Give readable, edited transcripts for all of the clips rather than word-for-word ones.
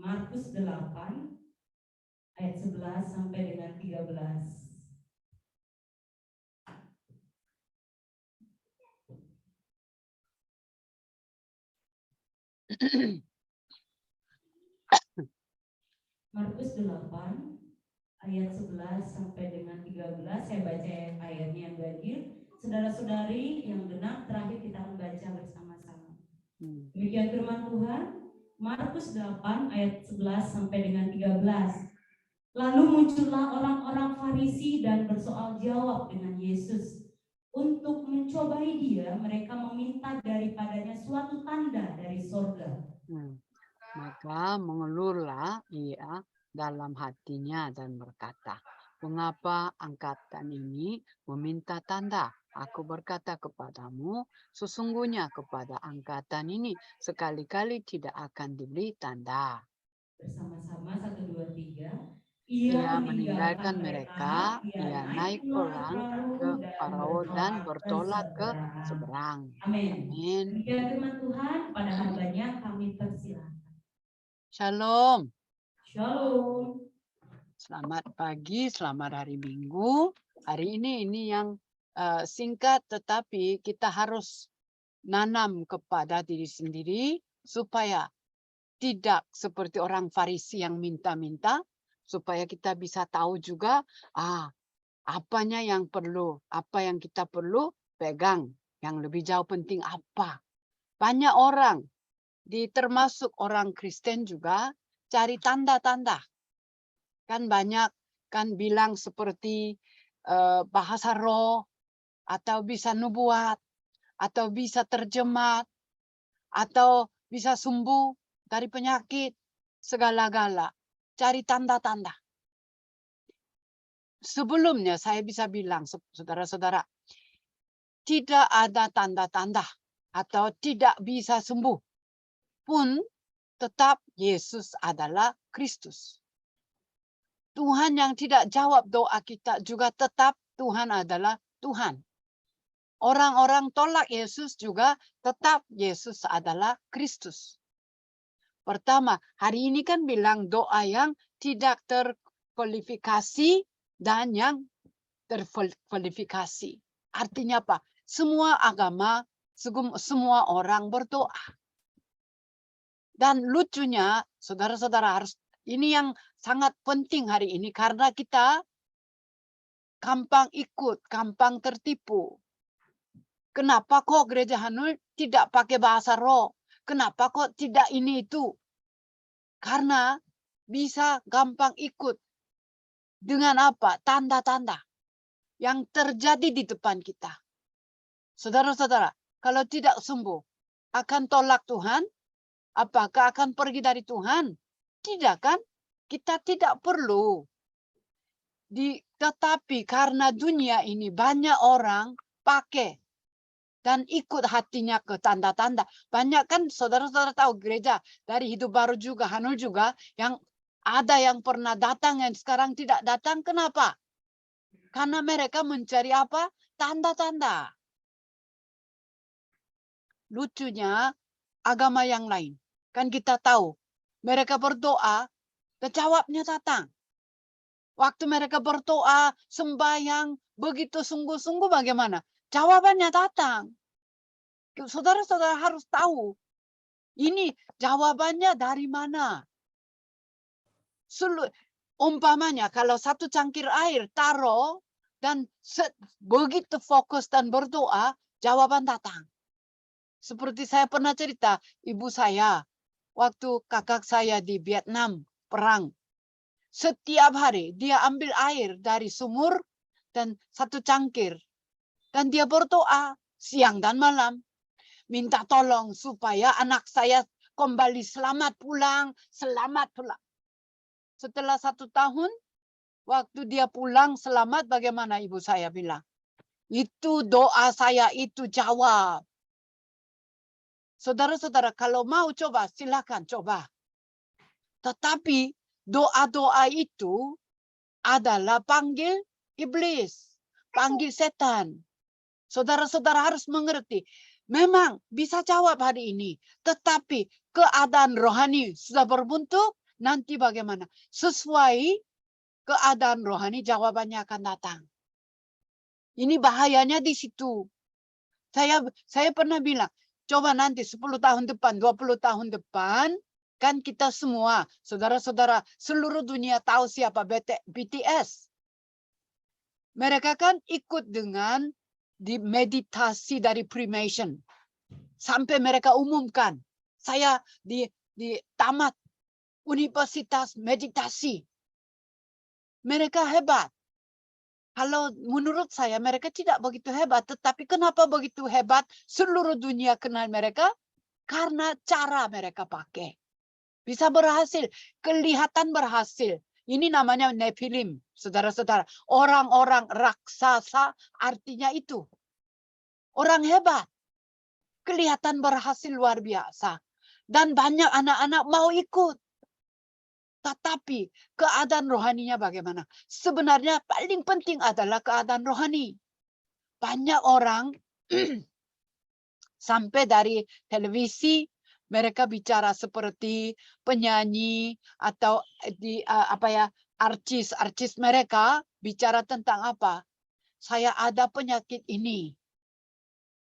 Markus 8 ayat 11 sampai dengan 13. Markus 8 ayat 11 sampai dengan 13. Saya baca ayatnya yang ganjil. Saudara-saudari yang genap, terakhir kita membaca bersama-sama. Demikian firman Tuhan. Markus 8 ayat 11 sampai dengan 13. Lalu muncullah orang-orang Farisi dan bersoal jawab dengan Yesus. Untuk mencobai dia, mereka meminta daripadanya suatu tanda dari sorga. Maka mengelurlah ia dalam hatinya dan berkata, "Mengapa angkatan ini meminta tanda? Aku berkata kepadamu, sesungguhnya kepada angkatan ini sekali-kali tidak akan diberi tanda." Bersama-sama 1, 2, 3. Ia meninggalkan mereka, ia naik pulang ke Farao dan bertolak ke seberang. Amin. Amin. Demikian firman Tuhan, pada hambanya kami persilakan. Shalom. Shalom. Selamat pagi, selamat hari Minggu. Hari ini yang singkat, tetapi kita harus nanam kepada diri sendiri supaya tidak seperti orang Farisi yang minta-minta, supaya kita bisa tahu juga apanya yang perlu, apa yang kita perlu pegang, yang lebih jauh penting apa. Banyak orang, termasuk orang Kristen juga, cari tanda-tanda. Kan banyak kan bilang seperti bahasa roh, atau bisa nubuat, atau bisa terjemah, atau bisa sembuh dari penyakit, segala-gala. Cari tanda-tanda. Sebelumnya saya bisa bilang, saudara-saudara, tidak ada tanda-tanda atau tidak bisa sembuh pun tetap Yesus adalah Kristus. Tuhan yang tidak jawab doa kita juga tetap Tuhan adalah Tuhan. Orang-orang tolak Yesus juga tetap Yesus adalah Kristus. Pertama, hari ini kan bilang doa yang tidak terkualifikasi dan yang terkualifikasi. Artinya apa? Semua agama, semua orang berdoa. Dan lucunya, saudara-saudara harus, ini yang sangat penting hari ini karena kita gampang ikut, gampang tertipu. Kenapa kok gereja Hanul tidak pakai bahasa roh? Kenapa kok tidak ini itu? Karena bisa gampang ikut. Dengan apa? Tanda-tanda yang terjadi di depan kita. Saudara-saudara, kalau tidak sembuh, akan tolak Tuhan? Apakah akan pergi dari Tuhan? Tidak kan? Kita tidak perlu. Tetapi karena dunia ini banyak orang pakai dan ikut hatinya ke tanda-tanda. Banyak kan saudara-saudara tahu gereja dari Hidup Baru juga, Hanul juga, yang ada yang pernah datang yang sekarang tidak datang. Kenapa? Karena mereka mencari apa? Tanda-tanda. Lucunya agama yang lain. Kan kita tahu, mereka berdoa, jawabnya datang. Waktu mereka berdoa, sembahyang, begitu sungguh-sungguh bagaimana? Jawabannya datang. Saudara-saudara harus tahu, ini jawabannya dari mana? Umpamanya, kalau satu cangkir air taruh, dan begitu fokus dan berdoa, jawaban datang. Seperti saya pernah cerita, ibu saya, waktu kakak saya di Vietnam, perang. Setiap hari dia ambil air dari sumur dan satu cangkir. Dan dia berdoa siang dan malam. Minta tolong supaya anak saya kembali selamat pulang. Setelah 1 tahun, waktu dia pulang selamat, bagaimana ibu saya bilang? Itu doa saya itu jawab. Saudara-saudara, kalau mau coba, silakan coba. Tetapi doa-doa itu adalah panggil iblis, panggil setan. Saudara-saudara harus mengerti. Memang bisa jawab hari ini. Tetapi keadaan rohani sudah berbentuk nanti bagaimana? Sesuai keadaan rohani jawabannya akan datang. Ini bahayanya di situ. Saya pernah bilang, coba nanti 10 tahun depan, 20 tahun depan, kan kita semua, saudara-saudara seluruh dunia tahu siapa BTS. Mereka kan ikut dengan di meditasi dari Freemason. Sampai mereka umumkan, saya di tamat Universitas Meditasi. Mereka hebat. Kalau menurut saya mereka tidak begitu hebat. Tetapi kenapa begitu hebat? Seluruh dunia kenal mereka karena cara mereka pakai. Bisa berhasil. Kelihatan berhasil. Ini namanya Nephilim. Saudara-saudara. Orang-orang raksasa artinya itu. Orang hebat. Kelihatan berhasil luar biasa. Dan banyak anak-anak mau ikut. Tetapi keadaan rohaninya bagaimana? Sebenarnya paling penting adalah keadaan rohani. Banyak orang sampai dari televisi mereka bicara seperti penyanyi atau di artis mereka bicara tentang apa? Saya ada penyakit ini.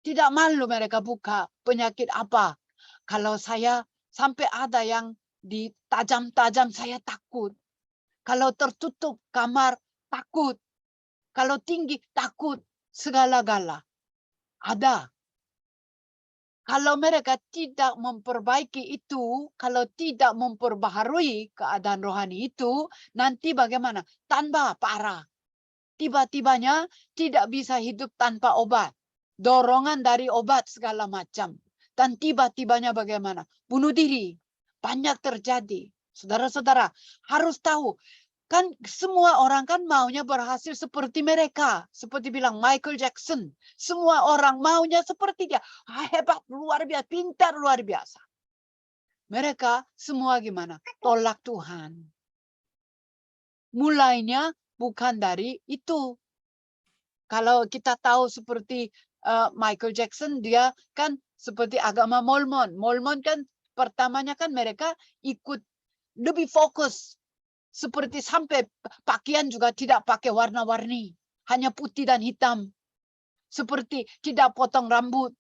Tidak malu mereka buka penyakit apa. Kalau saya sampai ada yang di tajam-tajam saya takut. Kalau tertutup kamar takut. Kalau tinggi takut. Segala-gala. Ada. Kalau mereka tidak memperbaiki itu, kalau tidak memperbaharui keadaan rohani itu, nanti bagaimana? Tambah parah. Tiba-tibanya tidak bisa hidup tanpa obat. Dorongan dari obat segala macam. Dan tiba-tibanya bagaimana? Bunuh diri. Banyak terjadi. Saudara-saudara harus tahu. Kan semua orang kan maunya berhasil seperti mereka. Seperti bilang Michael Jackson. Semua orang maunya seperti dia. Hebat, luar biasa, pintar, luar biasa. Mereka semua gimana? Tolak Tuhan. Mulainya bukan dari itu. Kalau kita tahu seperti Michael Jackson, dia kan seperti agama Mormon. Mormon kan pertamanya kan mereka ikut lebih fokus. Seperti sampai pakaian juga tidak pakai warna-warni. Hanya putih dan hitam. Seperti tidak potong rambut.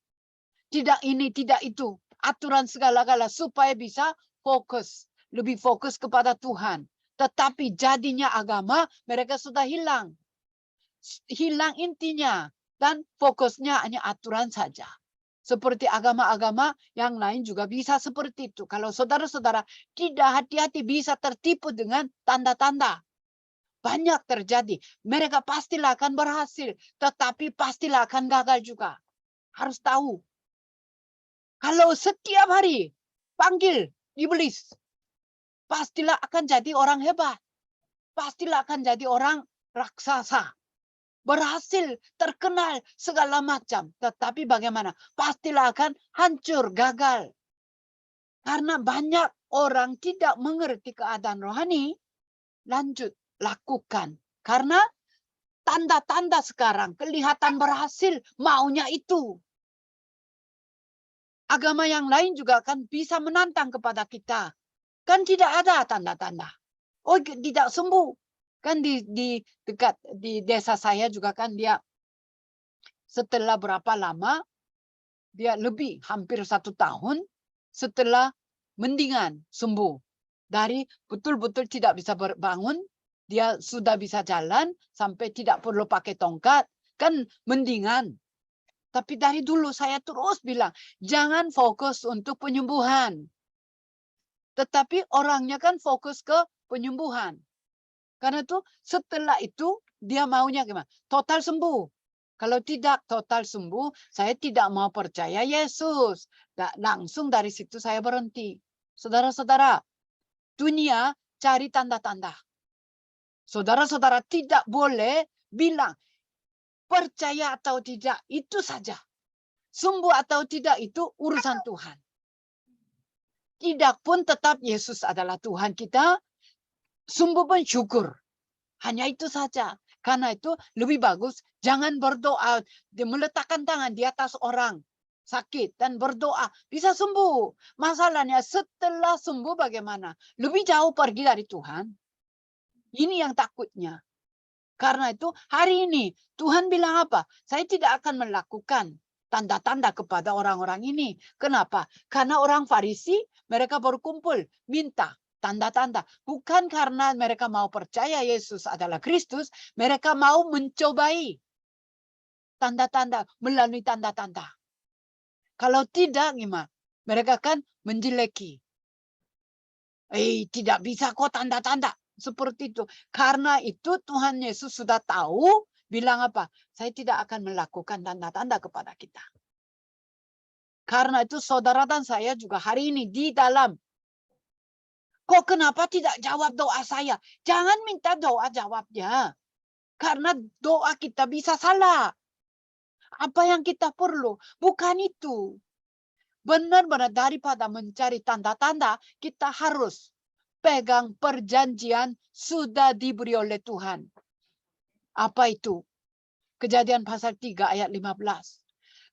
Tidak ini, tidak itu. Aturan segala-gala supaya bisa fokus. Lebih fokus kepada Tuhan. Tetapi jadinya agama mereka sudah hilang. Hilang intinya. Dan fokusnya hanya aturan saja. Seperti agama-agama yang lain juga bisa seperti itu. Kalau saudara-saudara tidak hati-hati bisa tertipu dengan tanda-tanda. Banyak terjadi. Mereka pastilah akan berhasil. Tetapi pastilah akan gagal juga. Harus tahu. Kalau setiap hari panggil iblis. Pastilah akan jadi orang hebat. Pastilah akan jadi orang raksasa. Berhasil, terkenal, segala macam. Tetapi bagaimana? Pastilah akan hancur, gagal. Karena banyak orang tidak mengerti keadaan rohani, lanjut, lakukan. Karena tanda-tanda sekarang kelihatan berhasil, maunya itu. Agama yang lain juga akan bisa menantang kepada kita. Kan tidak ada tanda-tanda. Oh, tidak sembuh. Kan di dekat di desa saya juga kan dia setelah berapa lama dia lebih hampir 1 tahun setelah mendingan sembuh dari betul-betul tidak bisa bangun, dia sudah bisa jalan sampai tidak perlu pakai tongkat kan mendingan. Tapi dari dulu saya terus bilang jangan fokus untuk penyembuhan, tetapi orangnya kan fokus ke penyembuhan. Karena itu setelah itu dia maunya gimana? Total sembuh. Kalau tidak total sembuh, saya tidak mau percaya Yesus. Langsung dari situ saya berhenti. Saudara-saudara, dunia cari tanda-tanda. Saudara-saudara tidak boleh bilang percaya atau tidak, itu saja. Sembuh atau tidak itu urusan Tuhan. Tidak pun tetap Yesus adalah Tuhan kita. Sembuh pun syukur. Hanya itu saja. Karena itu lebih bagus jangan berdoa meletakkan tangan di atas orang. sakit dan berdoa bisa sembuh. Masalahnya setelah sembuh bagaimana? Lebih jauh pergi dari Tuhan. Ini yang takutnya. Karena itu hari ini Tuhan bilang apa? Saya tidak akan melakukan tanda-tanda kepada orang-orang ini. Kenapa? Karena orang Farisi mereka berkumpul minta tanda-tanda. Bukan karena mereka mau percaya Yesus adalah Kristus. Mereka mau mencobai tanda-tanda melalui tanda-tanda. Kalau tidak, gimana? Mereka kan menjeleki. Tidak bisa kok tanda-tanda. Seperti itu. Karena itu Tuhan Yesus sudah tahu, bilang apa? Saya tidak akan melakukan tanda-tanda kepada kita. Karena itu saudara dan saya juga hari ini di dalam. Kok kenapa tidak jawab doa saya? Jangan minta doa jawabnya. Karena doa kita bisa salah. Apa yang kita perlu? Bukan itu. Benar-benar daripada mencari tanda-tanda, kita harus pegang perjanjian sudah diberi oleh Tuhan. Apa itu? Kejadian pasal 3 ayat 15.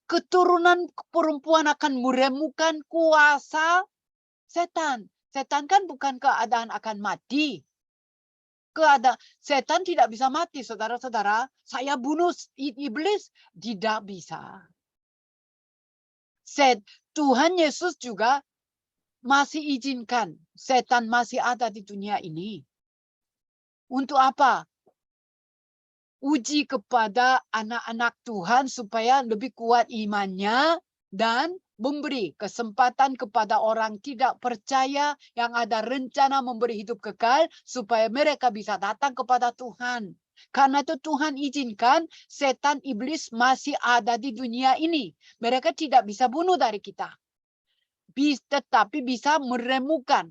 Keturunan perempuan akan meremukkan kuasa setan. Setan kan bukan keadaan akan mati. Setan tidak bisa mati, saudara-saudara. Saya bunuh iblis, tidak bisa. Tuhan Yesus juga masih izinkan setan masih ada di dunia ini. Untuk apa? Uji kepada anak-anak Tuhan supaya lebih kuat imannya dan memberi kesempatan kepada orang tidak percaya yang ada rencana memberi hidup kekal supaya mereka bisa datang kepada Tuhan. Karena itu Tuhan izinkan setan iblis masih ada di dunia ini. Mereka tidak bisa bunuh dari kita. Tetapi bisa meremukkan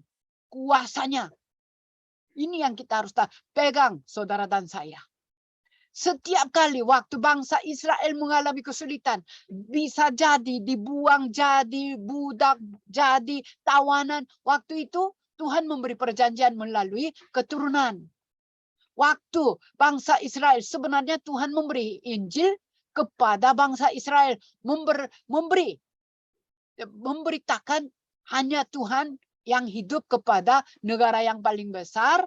kuasanya. Ini yang kita harus pegang, saudara dan saya. Setiap kali waktu bangsa Israel mengalami kesulitan, bisa jadi dibuang, jadi budak, jadi tawanan. Waktu itu Tuhan memberi perjanjian melalui keturunan. Waktu bangsa Israel, sebenarnya Tuhan memberi Injil kepada bangsa Israel. Memberitakan hanya Tuhan yang hidup kepada negara yang paling besar.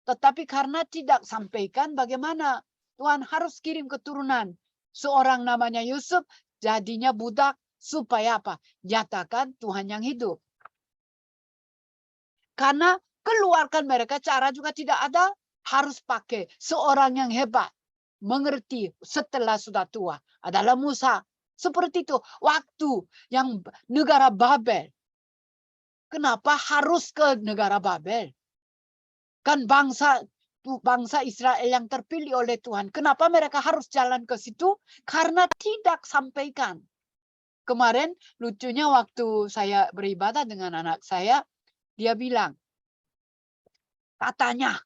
Tetapi karena tidak sampaikan, bagaimana? Tuhan harus kirim keturunan. Seorang namanya Yusuf jadinya budak supaya apa? Nyatakan Tuhan yang hidup. Karena keluarkan mereka cara juga tidak ada. Harus pakai seorang yang hebat. Mengerti setelah sudah tua. Adalah Musa. Seperti itu. Waktu yang negara Babel. Kenapa harus ke negara Babel? Kan bangsa Israel yang terpilih oleh Tuhan. Kenapa mereka harus jalan ke situ? Karena tidak sampaikan. Kemarin lucunya waktu saya beribadah dengan anak saya, dia bilang, katanya,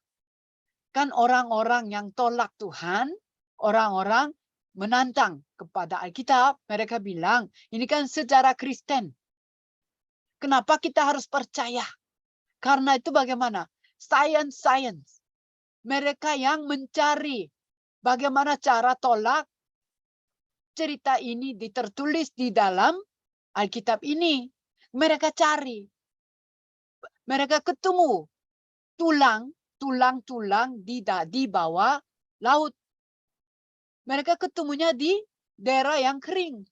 kan orang-orang yang tolak Tuhan, orang-orang menantang kepada Alkitab, mereka bilang, ini kan sejarah Kristen. Kenapa kita harus percaya? Karena itu bagaimana? Science. Mereka yang mencari bagaimana cara tolak cerita ini tertulis di dalam Alkitab ini. Mereka cari. Mereka ketemu tulang-tulang di bawah laut. Mereka ketemunya di daerah yang kering.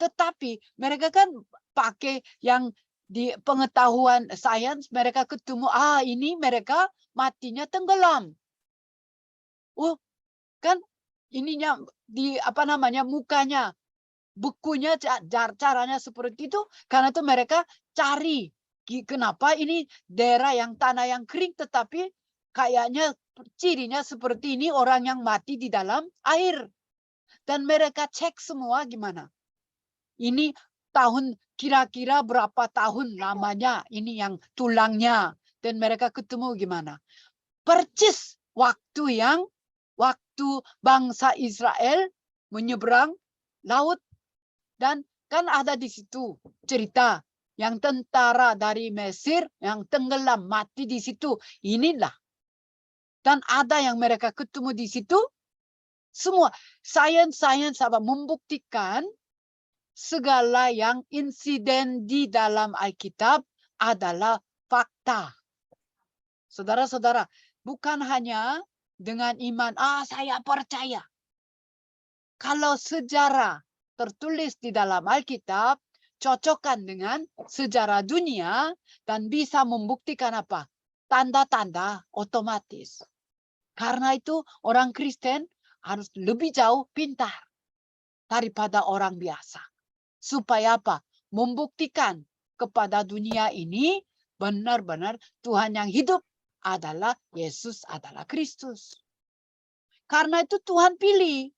Tetapi mereka kan pakai yang di pengetahuan sains, mereka ketemu, ini mereka matinya tenggelam. Kan ininya di mukanya, bukunya caranya seperti itu. Karena itu mereka cari kenapa ini daerah yang tanah yang kering, tetapi kayaknya cirinya seperti ini, orang yang mati di dalam air. Dan mereka cek semua gimana. Ini tahun kira-kira berapa tahun lamanya ini yang tulangnya. Dan mereka ketemu gimana. Percis waktu bangsa Israel menyeberang laut. Dan kan ada di situ cerita yang tentara dari Mesir yang tenggelam mati di situ. Inilah. Dan ada yang mereka ketemu di situ. Semua sains membuktikan segala yang insiden di dalam Alkitab adalah fakta. Saudara-saudara, bukan hanya dengan iman, saya percaya. Kalau sejarah tertulis di dalam Alkitab, cocokkan dengan sejarah dunia dan bisa membuktikan apa? Tanda-tanda otomatis. Karena itu orang Kristen harus lebih jauh pintar daripada orang biasa. Supaya apa? Membuktikan kepada dunia ini benar-benar Tuhan yang hidup adalah Yesus adalah Kristus. Karena itu Tuhan pilih.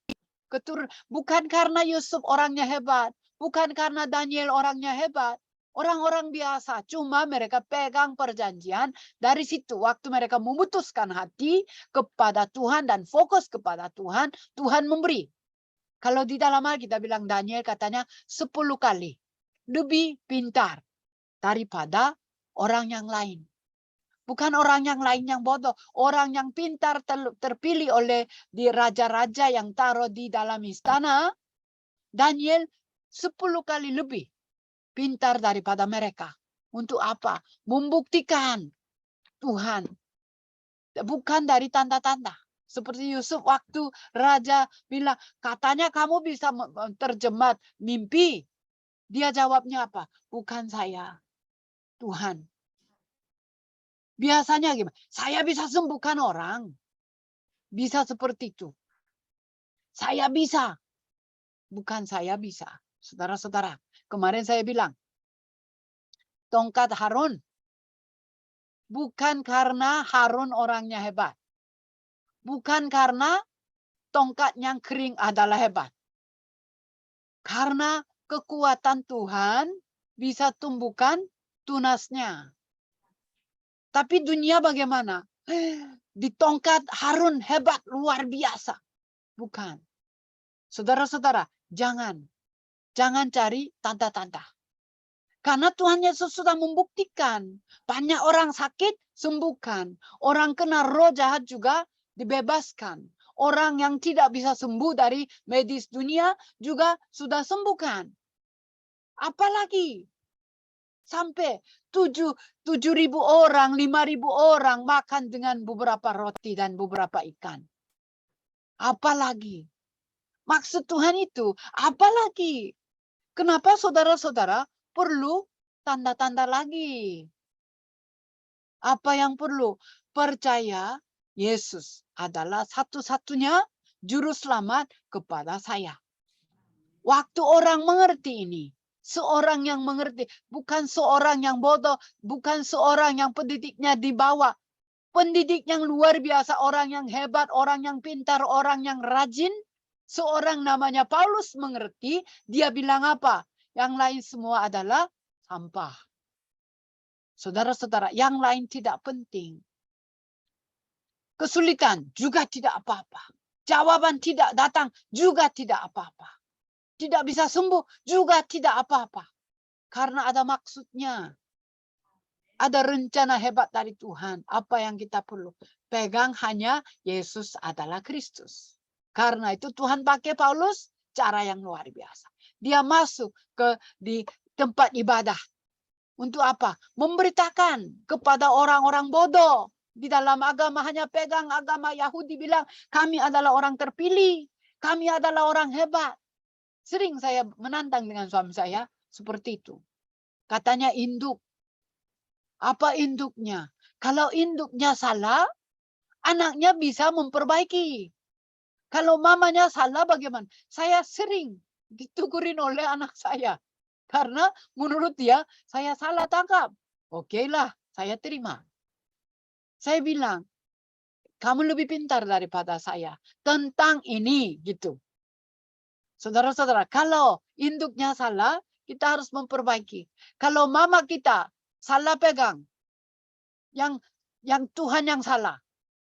Bukan karena Yusuf orangnya hebat. Bukan karena Daniel orangnya hebat. Orang-orang biasa, cuma mereka pegang perjanjian. Dari situ, waktu mereka memutuskan hati kepada Tuhan dan fokus kepada Tuhan, Tuhan memberi. Kalau di dalam Alkitab bilang Daniel katanya 10 kali lebih pintar daripada orang yang lain. Bukan orang yang lain yang bodoh. Orang yang pintar terpilih oleh di raja-raja yang taruh di dalam istana. Daniel 10 kali lebih pintar daripada mereka. Untuk apa? Membuktikan Tuhan. Bukan dari tanda-tanda. Seperti Yusuf waktu raja bilang, katanya kamu bisa terjemah mimpi. Dia jawabnya apa? Bukan saya, Tuhan. Biasanya gimana? Saya bisa sembuhkan orang. Bisa seperti itu. Saya bisa. Bukan saya bisa. Saudara-saudara, kemarin saya bilang, tongkat Harun. Bukan karena Harun orangnya hebat. Bukan karena tongkat yang kering adalah hebat. Karena kekuatan Tuhan bisa tumbuhkan tunasnya. Tapi dunia bagaimana? Di tongkat Harun hebat, luar biasa. Bukan. Saudara-saudara, jangan cari tanda-tanda. Karena Tuhan Yesus sudah membuktikan. Banyak orang sakit, sembuhkan. Orang kena roh jahat juga dibebaskan. Orang yang tidak bisa sembuh dari medis dunia juga sudah sembuhkan. Apalagi sampai 7.000 orang, 5.000 orang makan dengan beberapa roti dan beberapa ikan. Apalagi. Maksud Tuhan itu, apalagi. Kenapa saudara-saudara perlu tanda-tanda lagi? Apa yang perlu? Percaya Yesus adalah satu-satunya juru selamat kepada saya. Waktu orang mengerti ini, seorang yang mengerti, bukan seorang yang bodoh, bukan seorang yang pendidiknya di bawah. Pendidik yang luar biasa, orang yang hebat, orang yang pintar, orang yang rajin. Seorang namanya Paulus mengerti, dia bilang apa? Yang lain semua adalah sampah. Saudara-saudara, yang lain tidak penting. Kesulitan juga tidak apa-apa. Jawaban tidak datang juga tidak apa-apa. Tidak bisa sembuh juga tidak apa-apa. Karena ada maksudnya. Ada rencana hebat dari Tuhan. Apa yang kita perlu? Pegang hanya Yesus adalah Kristus. Karena itu Tuhan pakai Paulus cara yang luar biasa. Dia masuk di tempat ibadah. Untuk apa? Memberitakan kepada orang-orang bodoh. Di dalam agama hanya pegang agama Yahudi bilang, kami adalah orang terpilih. Kami adalah orang hebat. Sering saya menantang dengan suami saya seperti itu. Katanya induk. Apa induknya? Kalau induknya salah, anaknya bisa memperbaiki. Kalau mamanya salah bagaimana? Saya sering ditegurin oleh anak saya. Karena menurut dia, saya salah tangkap. Oke lah, saya terima. Saya bilang, kamu lebih pintar daripada saya. Tentang ini, gitu. Saudara-saudara, kalau induknya salah, kita harus memperbaiki. Kalau mama kita salah pegang, yang Tuhan yang salah,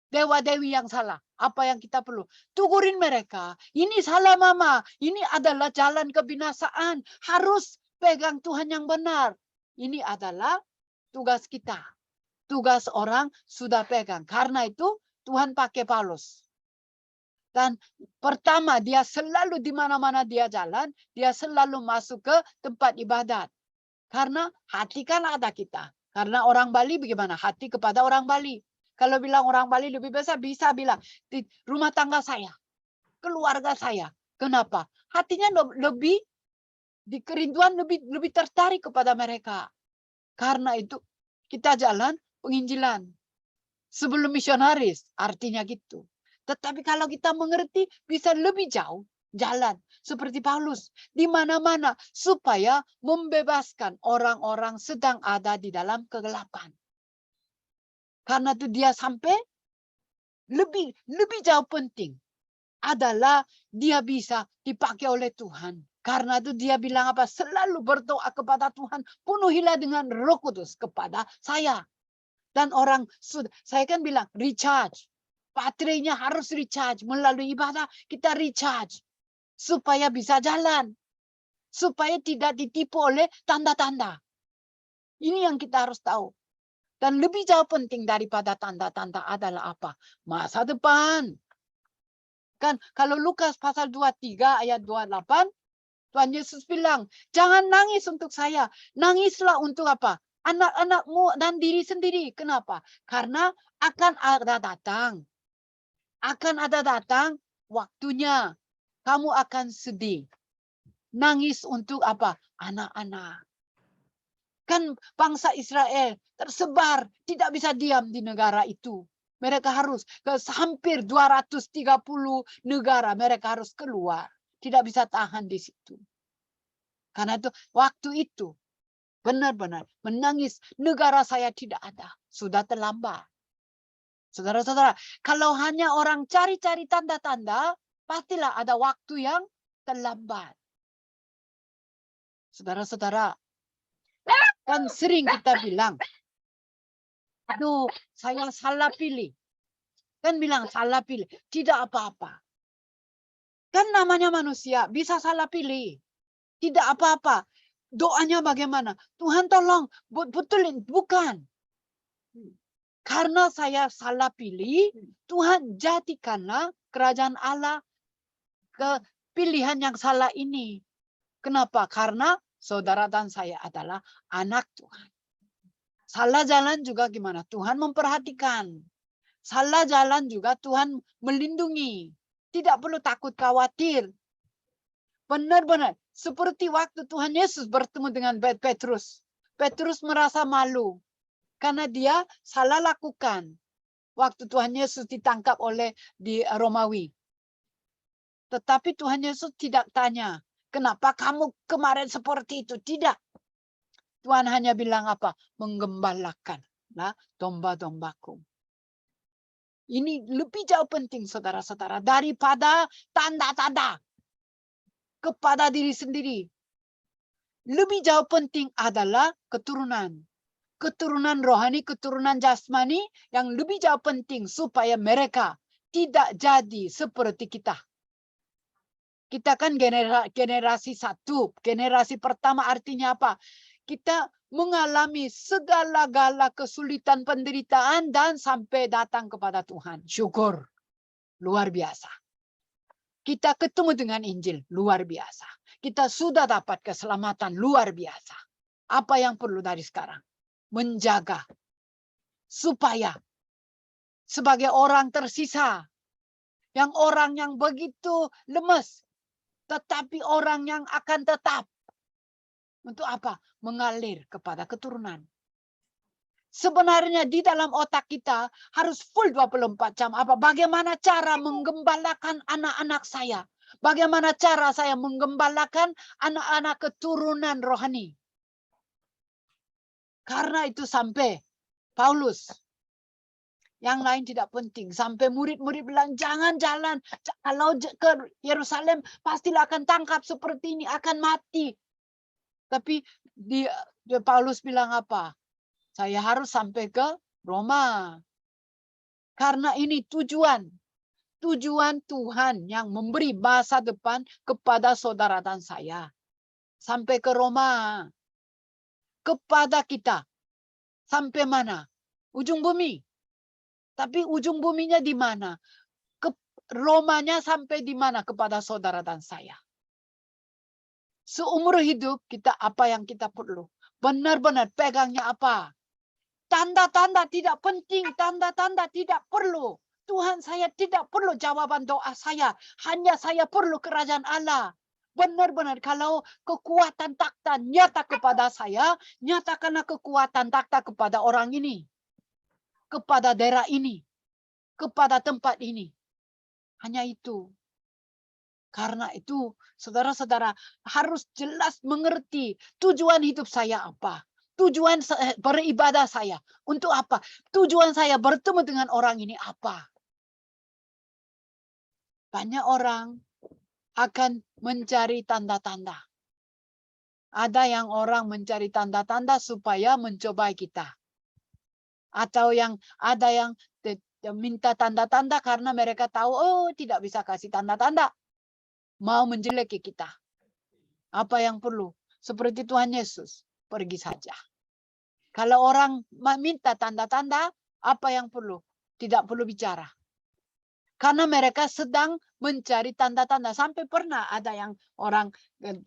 dewa-dewi yang salah, apa yang kita perlu? Tegurin mereka. Ini salah mama. Ini adalah jalan kebinasaan. Harus pegang Tuhan yang benar. Ini adalah tugas kita. Tugas orang sudah pegang. Karena itu Tuhan pakai Paulus. Dan pertama, dia selalu di mana-mana dia jalan, dia selalu masuk ke tempat ibadat. Karena hati kan ada kita. Karena orang Bali bagaimana? Hati kepada orang Bali. Kalau bilang orang Bali lebih besar, bisa bilang di rumah tangga saya, keluarga saya. Kenapa? Hatinya lebih di kerinduan, lebih tertarik kepada mereka. Karena itu kita jalan penginjilan sebelum misionaris, artinya gitu. Tetapi kalau kita mengerti, bisa lebih jauh jalan seperti Paulus di mana-mana supaya membebaskan orang-orang sedang ada di dalam kegelapan. Karena itu dia sampai lebih jauh penting adalah dia bisa dipakai oleh Tuhan. Karena itu dia bilang apa? Selalu berdoa kepada Tuhan, penuhilah dengan Roh Kudus kepada saya. Dan orang sudah, saya kan bilang recharge. Baterainya harus recharge. Melalui ibadah kita recharge. Supaya bisa jalan. Supaya tidak ditipu oleh tanda-tanda. Ini yang kita harus tahu. Dan lebih jauh penting daripada tanda-tanda adalah apa? Masa depan. Kan kalau Lukas pasal 23 ayat 28, Tuhan Yesus bilang, jangan nangis untuk saya. Nangislah untuk apa? Anak-anakmu dan diri sendiri. Kenapa? Karena akan ada datang. Akan ada datang waktunya. Kamu akan sedih. Nangis untuk apa? Anak-anak. Kan bangsa Israel tersebar. Tidak bisa diam di negara itu. Mereka harus ke hampir 230 negara. Mereka harus keluar. Tidak bisa tahan di situ. Karena itu waktu itu benar-benar menangis. Negara saya tidak ada. Sudah terlambat. Saudara-saudara, kalau hanya orang cari-cari tanda-tanda, pastilah ada waktu yang terlambat. Saudara-saudara, kan sering kita bilang, aduh, saya salah pilih. Kan bilang salah pilih. Tidak apa-apa. Kan namanya manusia, bisa salah pilih. Tidak apa-apa. Doanya bagaimana? Tuhan tolong, betulin. Bukan. Karena saya salah pilih, Tuhan jadikanlah kerajaan Allah ke pilihan yang salah ini. Kenapa? Karena saudara dan saya adalah anak Tuhan. Salah jalan juga gimana? Tuhan memperhatikan. Salah jalan juga Tuhan melindungi. Tidak perlu takut khawatir. Benar-benar. Seperti waktu Tuhan Yesus bertemu dengan Petrus. Petrus merasa malu. Karena dia salah lakukan. Waktu Tuhan Yesus ditangkap oleh di Romawi. Tetapi Tuhan Yesus tidak tanya. Kenapa kamu kemarin seperti itu? Tidak. Tuhan hanya bilang apa? Menggembalakan domba-dombaku. Ini lebih jauh penting saudara-saudara. Daripada tanda-tanda. Kepada diri sendiri. Lebih jauh penting adalah keturunan. Keturunan rohani, keturunan jasmani yang lebih jauh penting supaya mereka tidak jadi seperti kita. Kita kan generasi satu. Generasi pertama artinya apa? Kita mengalami segala-gala kesulitan, penderitaan dan sampai datang kepada Tuhan. Syukur. Luar biasa. Kita ketemu dengan Injil. Luar biasa. Kita sudah dapat keselamatan. Luar biasa. Apa yang perlu dari sekarang? Menjaga supaya sebagai orang tersisa, yang orang yang begitu lemes, tetapi orang yang akan tetap untuk apa? Mengalir kepada keturunan. Sebenarnya di dalam otak kita harus full 24 jam. Apa? Bagaimana cara menggembalakan anak-anak saya? Bagaimana cara saya menggembalakan anak-anak keturunan rohani? Karena itu sampai Paulus, yang lain tidak penting. Sampai murid-murid bilang, jangan jalan. Kalau ke Yerusalem, pastilah akan tangkap seperti ini, akan mati. Tapi Paulus bilang apa? Saya harus sampai ke Roma. Karena ini tujuan. Tujuan Tuhan yang memberi masa depan kepada saudara dan saya. Sampai ke Roma. Kepada kita. Sampai mana? Ujung bumi. Tapi ujung buminya di mana? Romanya sampai di mana kepada saudara dan saya. Seumur hidup kita apa yang kita perlu. Benar-benar pegangnya apa. Tanda-tanda tidak penting, tanda-tanda tidak perlu. Tuhan, saya tidak perlu jawaban doa saya. Hanya saya perlu kerajaan Allah. Benar-benar kalau kekuatan takhta nyata kepada saya, nyatakanlah kekuatan takhta kepada orang ini. Kepada daerah ini. Kepada tempat ini. Hanya itu. Karena itu, saudara-saudara harus jelas mengerti tujuan hidup saya apa. Tujuan beribadah saya untuk apa? Tujuan saya bertemu dengan orang ini apa? Banyak orang akan mencari tanda-tanda. Ada yang orang mencari tanda-tanda supaya mencobai kita. Atau ada yang minta tanda-tanda karena mereka tahu, oh tidak bisa kasih tanda-tanda. Mau menjeleki kita. Apa yang perlu? Seperti Tuhan Yesus, pergi saja. Kalau orang minta tanda-tanda, apa yang perlu? Tidak perlu bicara. Karena mereka sedang mencari tanda-tanda. Sampai pernah ada yang orang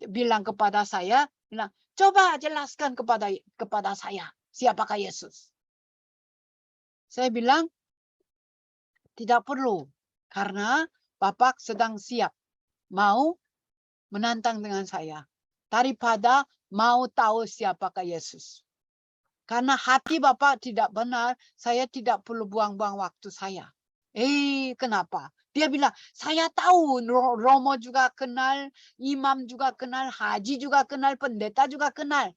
bilang kepada saya, bilang, coba jelaskan kepada saya, siapakah Yesus? Saya bilang, tidak perlu. Karena Bapak sedang siap. Mau menantang dengan saya. Daripada mau tahu siapakah Yesus. Karena hati Bapak tidak benar, saya tidak perlu buang-buang waktu saya. Kenapa? Dia bilang, saya tahu Romo juga kenal, imam juga kenal, haji juga kenal, pendeta juga kenal.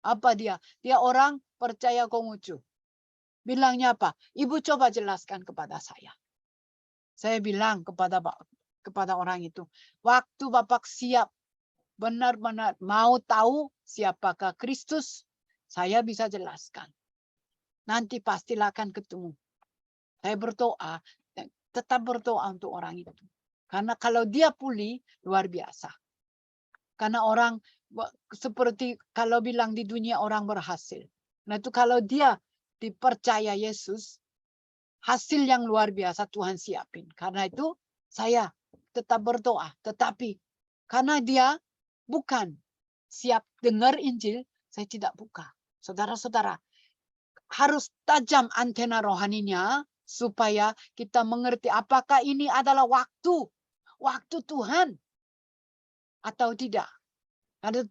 Apa dia? Dia orang percaya Konghucu. Bilangnya apa? Ibu coba jelaskan kepada saya. Saya bilang kepada orang itu, waktu Bapak siap benar-benar mau tahu siapakah Kristus, saya bisa jelaskan. Nanti pastilah akan ketemu. Saya berdoa, tetap berdoa untuk orang itu. Karena kalau dia pulih, luar biasa. Karena orang seperti kalau bilang di dunia orang berhasil. Nah itu kalau dia dipercaya Yesus, hasil yang luar biasa Tuhan siapin. Karena itu saya tetap berdoa. Tetapi karena dia bukan siap dengar Injil, saya tidak buka. Saudara-saudara, harus tajam antena rohaninya supaya kita mengerti apakah ini adalah waktu Tuhan atau tidak. Karena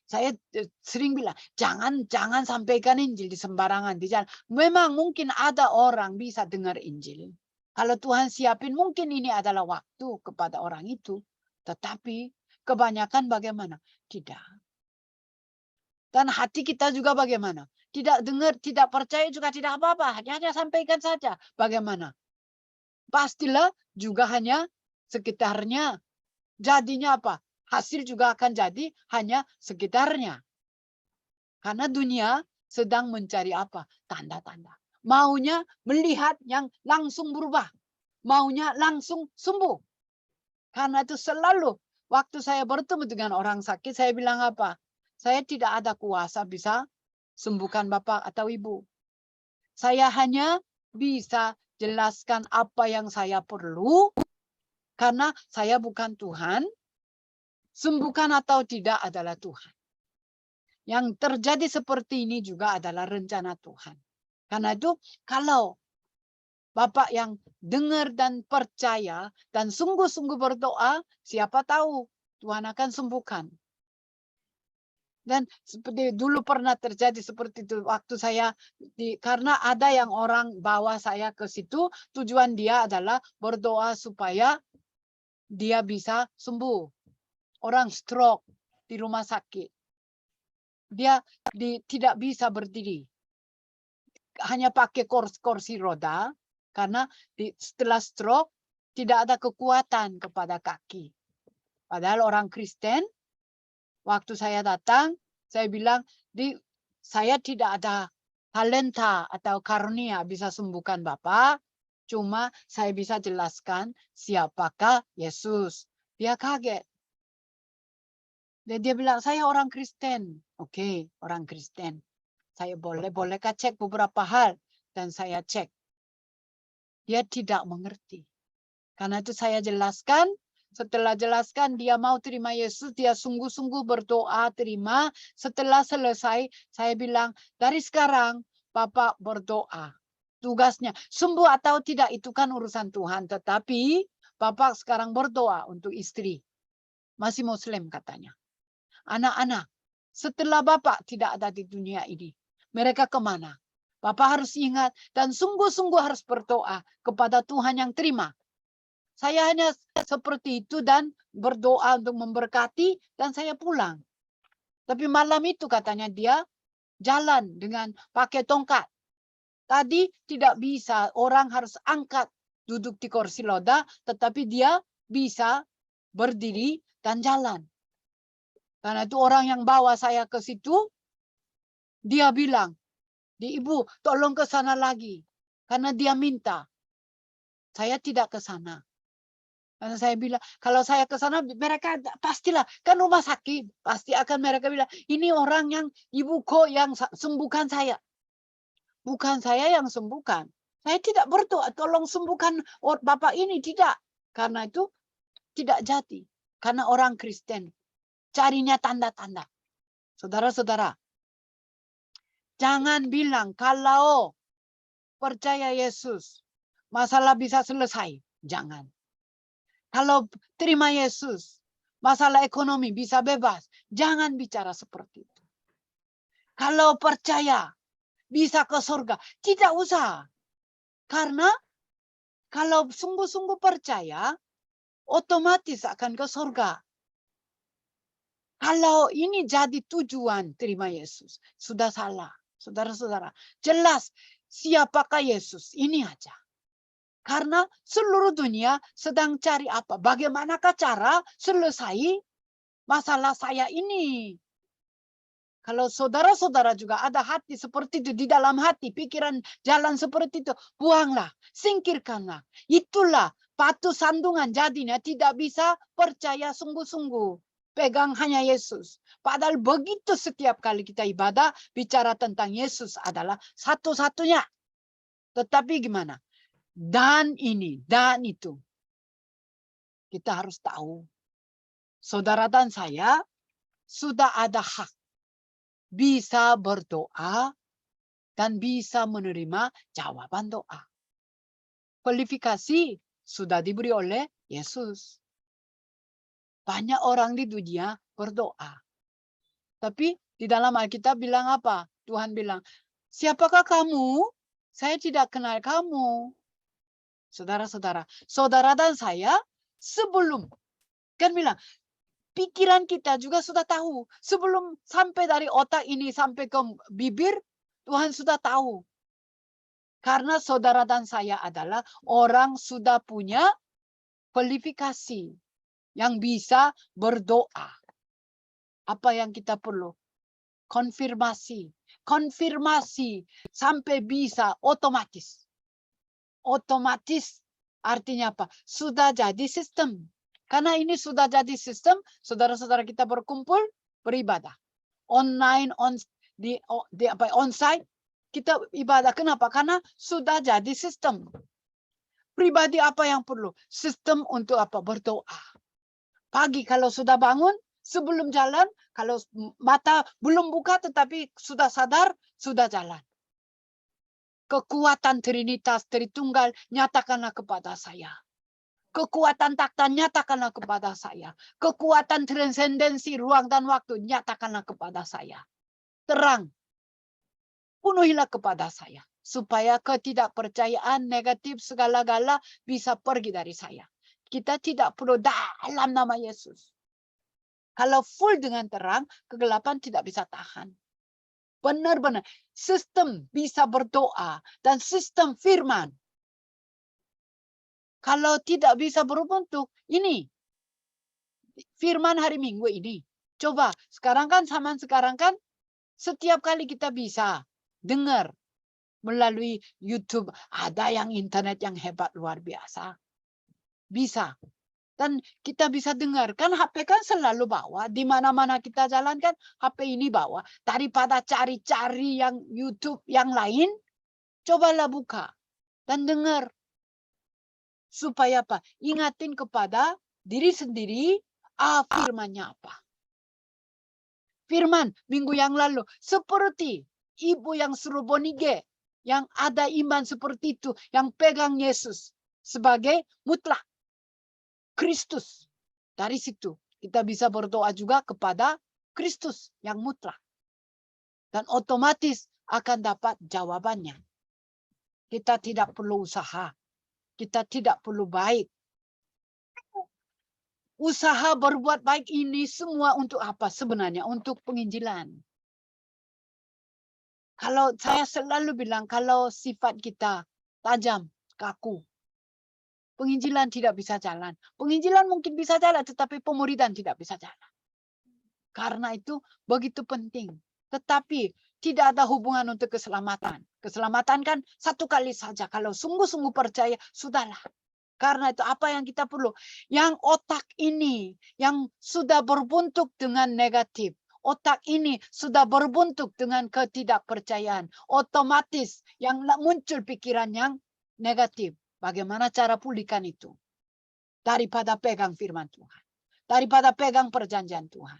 saya sering bilang, jangan sampaikan Injil di sembarangan di jalan. Memang mungkin ada orang bisa dengar Injil. Kalau Tuhan siapin, mungkin ini adalah waktu kepada orang itu. Tetapi kebanyakan bagaimana? Tidak. Dan hati kita juga bagaimana? Tidak dengar, tidak percaya juga tidak apa-apa. Hanya sampaikan saja. Bagaimana? Pastilah juga hanya sekitarnya. Jadinya apa? Hasil juga akan jadi hanya sekitarnya. Karena dunia sedang mencari apa? Tanda-tanda. Maunya melihat yang langsung berubah. Maunya langsung sembuh. Karena itu selalu waktu saya bertemu dengan orang sakit, saya bilang apa? Saya tidak ada kuasa bisa sembuhkan Bapak atau Ibu. Saya hanya bisa jelaskan apa yang saya perlu. Karena saya bukan Tuhan. Sembuhkan atau tidak adalah Tuhan. Yang terjadi seperti ini juga adalah rencana Tuhan. Karena itu kalau Bapak yang dengar dan percaya dan sungguh-sungguh berdoa, siapa tahu Tuhan akan sembuhkan. Dan seperti dulu pernah terjadi seperti itu waktu saya karena ada yang orang bawa saya ke situ, tujuan dia adalah berdoa supaya dia bisa sembuh. Orang stroke di rumah sakit. Dia tidak bisa berdiri. Hanya pakai kursi roda karena setelah stroke tidak ada kekuatan kepada kaki. Padahal orang Kristen, waktu saya datang, saya bilang, saya tidak ada talenta atau karunia bisa sembuhkan Bapak. Cuma saya bisa jelaskan siapakah Yesus. Dia kaget. Dan dia bilang, saya orang Kristen. Oke, orang Kristen. Saya bolehkah cek beberapa hal? Dan saya cek. Dia tidak mengerti. Karena itu saya jelaskan, setelah jelaskan dia mau terima Yesus, dia sungguh-sungguh berdoa terima. Setelah selesai, saya bilang, dari sekarang Bapak berdoa. Tugasnya, sembuh atau tidak itu kan urusan Tuhan. Tetapi Bapak sekarang berdoa untuk istri. Masih Muslim katanya. Anak-anak, setelah Bapak tidak ada di dunia ini, mereka kemana? Bapak harus ingat dan sungguh-sungguh harus berdoa kepada Tuhan yang terima. Saya hanya seperti itu dan berdoa untuk memberkati dan saya pulang. Tapi malam itu katanya dia jalan dengan pakai tongkat. Tadi tidak bisa, orang harus angkat duduk di kursi roda, tetapi dia bisa berdiri dan jalan. Karena itu orang yang bawa saya ke situ, dia bilang, Ibu, tolong ke sana lagi. Karena dia minta. Saya tidak ke sana. Karena saya bilang, kalau saya ke sana, mereka pastilah, kan rumah sakit. Pasti akan mereka bilang, ini orang yang ibu kok yang sembuhkan saya. Bukan saya yang sembuhkan. Saya tidak berdoa, tolong sembuhkan Bapak ini. Tidak. Karena itu tidak jadi. Karena orang Kristen. Carinya tanda-tanda. Saudara-saudara. Jangan bilang, kalau percaya Yesus, masalah bisa selesai. Jangan. Kalau terima Yesus, masalah ekonomi bisa bebas. Jangan bicara seperti itu. Kalau percaya, bisa ke surga. Tidak usah. Karena kalau sungguh-sungguh percaya, otomatis akan ke surga. Kalau ini jadi tujuan terima Yesus, sudah salah. Saudara-saudara, jelas siapakah Yesus? Ini aja. Karena seluruh dunia sedang cari apa? Bagaimanakah cara selesai masalah saya ini? Kalau saudara-saudara juga ada hati seperti itu di dalam hati, pikiran jalan seperti itu, buanglah, singkirkanlah. Itulah batu sandungan jadinya tidak bisa percaya sungguh-sungguh. Pegang hanya Yesus. Padahal begitu setiap kali kita ibadah, bicara tentang Yesus adalah satu-satunya. Tetapi gimana? Dan ini, dan itu. Kita harus tahu. Saudara dan saya sudah ada hak. Bisa berdoa dan bisa menerima jawaban doa. Kualifikasi sudah diberi oleh Yesus. Banyak orang di dunia berdoa. Tapi di dalam Alkitab bilang apa? Tuhan bilang, siapakah kamu? Saya tidak kenal kamu. Saudara-saudara, saudara dan saya sebelum, kan bilang, pikiran kita juga sudah tahu. Sebelum sampai dari otak ini sampai ke bibir, Tuhan sudah tahu. Karena saudara dan saya adalah orang sudah punya kualifikasi yang bisa berdoa. Apa yang kita perlu? Konfirmasi. Konfirmasi sampai bisa otomatis. Otomatis artinya apa? Sudah jadi sistem. Karena ini sudah jadi sistem, saudara-saudara kita berkumpul, beribadah. Online, onsite, kita ibadah. Kenapa? Karena sudah jadi sistem. Pribadi apa yang perlu? Sistem untuk apa? Berdoa. Pagi kalau sudah bangun, sebelum jalan, kalau mata belum buka tetapi sudah sadar, sudah jalan. Kekuatan Trinitas, Tritunggal, nyatakanlah kepada saya. Kekuatan takhta, nyatakanlah kepada saya. Kekuatan transendensi, ruang dan waktu, nyatakanlah kepada saya. Terang, penuhilah kepada saya. Supaya ketidakpercayaan negatif segala-gala bisa pergi dari saya. Kita tidak perlu dalam nama Yesus. Kalau full dengan terang, kegelapan tidak bisa tahan. Benar-benar sistem bisa berdoa dan sistem firman. Kalau tidak bisa berbentuk, ini firman hari Minggu ini. Coba sekarang kan setiap kali kita bisa dengar melalui YouTube, ada yang internet yang hebat luar biasa. Bisa. Dan kita bisa dengar. Kan HP kan selalu bawa. Di mana-mana kita jalan kan HP ini bawa. Daripada cari-cari yang YouTube yang lain, cobalah buka dan dengar. Supaya apa? Ingatin kepada diri sendiri, firmannya apa. Firman minggu yang lalu, seperti ibu yang suruh Bonige, yang ada iman seperti itu, yang pegang Yesus sebagai mutlak Kristus. Dari situ kita bisa berdoa juga kepada Kristus yang mutlak. Dan otomatis akan dapat jawabannya. Kita tidak perlu usaha. Kita tidak perlu baik. Usaha berbuat baik ini semua untuk apa sebenarnya? Untuk penginjilan. Kalau saya selalu bilang, kalau sifat kita tajam, kaku, penginjilan tidak bisa jalan. Penginjilan mungkin bisa jalan, tetapi pemuridan tidak bisa jalan. Karena itu begitu penting. Tetapi tidak ada hubungan untuk keselamatan. Keselamatan kan satu kali saja. Kalau sungguh-sungguh percaya, sudahlah. Karena itu apa yang kita perlu? Yang otak ini yang sudah berbuntuk dengan negatif. Otak ini sudah berbuntuk dengan ketidakpercayaan. Otomatis yang muncul pikiran yang negatif. Bagaimana cara pulihkan itu? Daripada pegang firman Tuhan. Daripada pegang perjanjian Tuhan.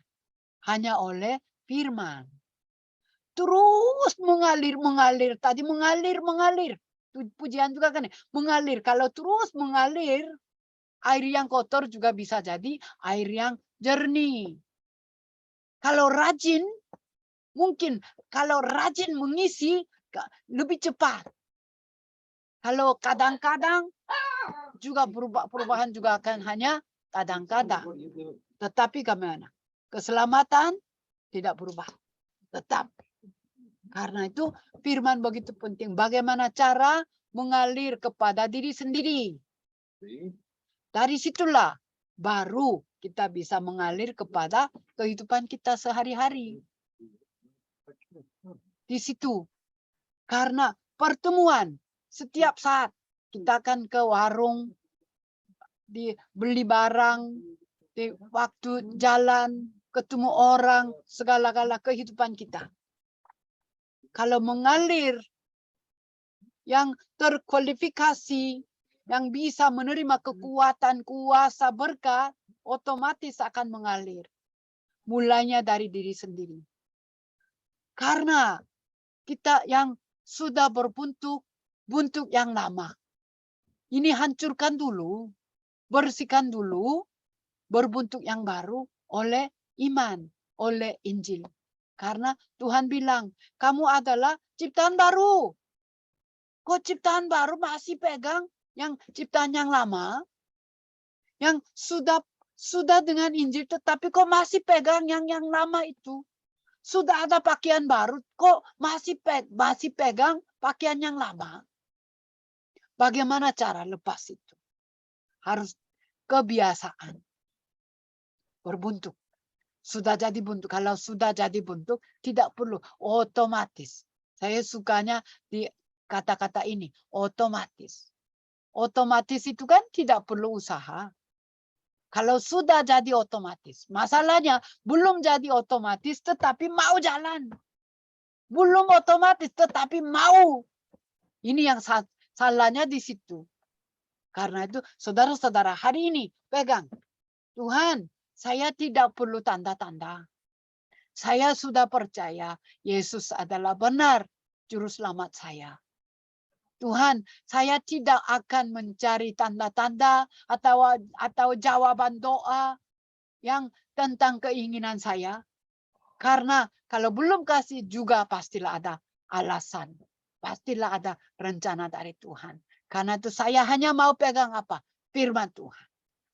Hanya oleh firman. Terus mengalir. Tadi mengalir. Pujian juga kan, mengalir. Kalau terus mengalir, air yang kotor juga bisa jadi air yang jernih. Kalau rajin, mungkin kalau rajin mengisi lebih cepat. Kalau kadang-kadang juga perubahan juga akan hanya kadang-kadang. Tetapi bagaimana? Keselamatan tidak berubah. Tetap. Karena itu firman begitu penting. Bagaimana cara mengalir kepada diri sendiri. Dari situlah baru kita bisa mengalir kepada kehidupan kita sehari-hari. Di situ. Karena pertemuan setiap saat kita akan ke warung, beli barang, di waktu jalan, ketemu orang, segala-gala kehidupan kita. Kalau mengalir yang terkualifikasi, yang bisa menerima kekuatan, kuasa, berkat, otomatis akan mengalir. Mulainya dari diri sendiri. Karena kita yang sudah buntuk yang lama. Ini hancurkan dulu, bersihkan dulu, berbuntuk yang baru oleh iman, oleh Injil. Karena Tuhan bilang, kamu adalah ciptaan baru. Kok ciptaan baru masih pegang yang ciptaan yang lama? Yang sudah dengan Injil, tetapi kok masih pegang yang lama itu? Sudah ada pakaian baru, kok masih pegang pakaian yang lama? Bagaimana cara lepas itu? Harus kebiasaan. Berbuntuk. Sudah jadi buntuk. Kalau sudah jadi buntuk, tidak perlu otomatis. Saya sukanya di kata-kata ini, otomatis. Otomatis itu kan tidak perlu usaha. Kalau sudah jadi otomatis. Masalahnya belum jadi otomatis tetapi mau jalan. Belum otomatis tetapi mau. Ini yang salahnya di situ. Karena itu saudara-saudara hari ini pegang. Tuhan, saya tidak perlu tanda-tanda. Saya sudah percaya Yesus adalah benar juru selamat saya. Tuhan, saya tidak akan mencari tanda-tanda atau jawaban doa yang tentang keinginan saya. Karena kalau belum kasih juga pastilah ada alasan. Pastilah ada rencana dari Tuhan. Karena itu saya hanya mau pegang apa? Firman Tuhan.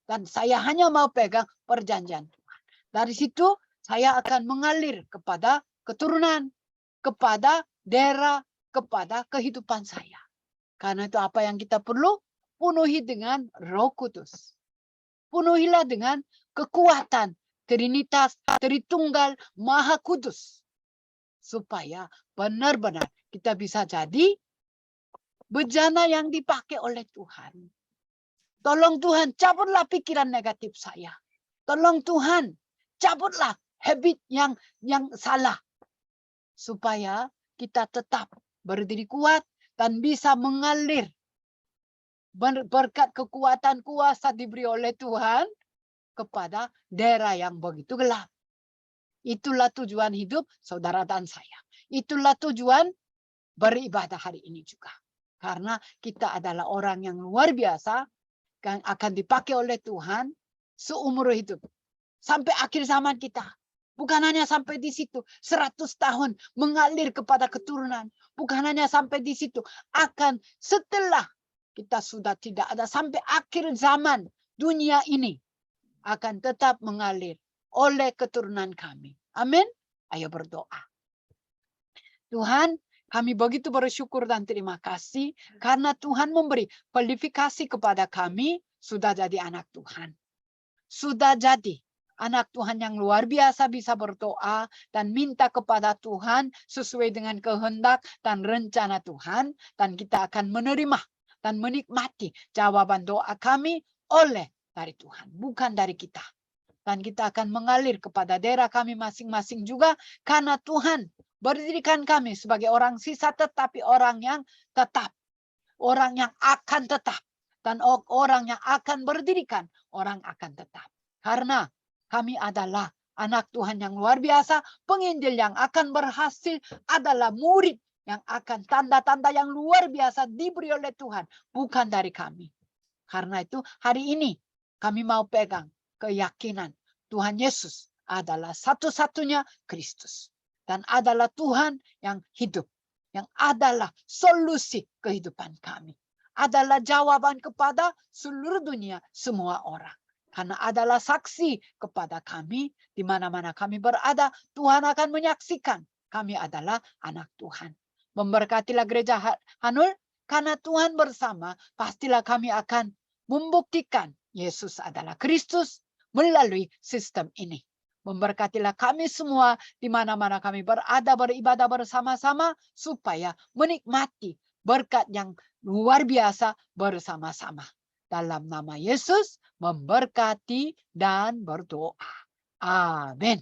Dan saya hanya mau pegang perjanjian Tuhan. Dari situ saya akan mengalir kepada keturunan, kepada daerah, kepada kehidupan saya. Karena itu apa yang kita perlu? Penuhi dengan Roh Kudus. Penuhilah dengan kekuatan Trinitas, Tritunggal, Maha Kudus. Supaya benar-benar kita bisa jadi bejana yang dipakai oleh Tuhan. Tolong Tuhan, cabutlah pikiran negatif saya. Tolong Tuhan, cabutlah habit yang salah. Supaya kita tetap berdiri kuat dan bisa mengalir berkat kekuatan kuasa diberi oleh Tuhan kepada daerah yang begitu gelap. Itulah tujuan hidup saudara dan saya. Itulah tujuan beribadah hari ini juga. Karena kita adalah orang yang luar biasa yang akan dipakai oleh Tuhan seumur hidup. Sampai akhir zaman kita. Bukan hanya sampai di situ. 100 tahun mengalir kepada keturunan. Bukan hanya sampai di situ. Akan setelah kita sudah tidak ada sampai akhir zaman dunia ini akan tetap mengalir oleh keturunan kami. Amin. Ayo berdoa. Tuhan, kami begitu bersyukur dan terima kasih karena Tuhan memberi kualifikasi kepada kami sudah jadi anak Tuhan. Sudah jadi anak Tuhan yang luar biasa bisa berdoa dan minta kepada Tuhan sesuai dengan kehendak dan rencana Tuhan. Dan kita akan menerima dan menikmati jawaban doa kami oleh dari Tuhan, bukan dari kita. Dan kita akan mengalir kepada daerah kami masing-masing juga karena Tuhan berdirikan kami sebagai orang sisa tetapi orang yang tetap. Orang yang akan tetap. Dan orang yang akan berdirikan, orang akan tetap. Karena kami adalah anak Tuhan yang luar biasa, penginjil yang akan berhasil, adalah murid yang akan tanda-tanda yang luar biasa diberi oleh Tuhan, bukan dari kami. Karena itu hari ini kami mau pegang keyakinan Tuhan Yesus adalah satu-satunya Kristus. Dan adalah Tuhan yang hidup. Yang adalah solusi kehidupan kami. Adalah jawaban kepada seluruh dunia, semua orang. Karena adalah saksi kepada kami, di mana-mana kami berada, Tuhan akan menyaksikan kami adalah anak Tuhan. Memberkatilah gereja Hanul, karena Tuhan bersama, pastilah kami akan membuktikan Yesus adalah Kristus melalui sistem ini. Memberkatilah kami semua di mana-mana kami berada, beribadah bersama-sama, supaya menikmati berkat yang luar biasa bersama-sama. Dalam nama Yesus, memberkati dan berdoa. Amin.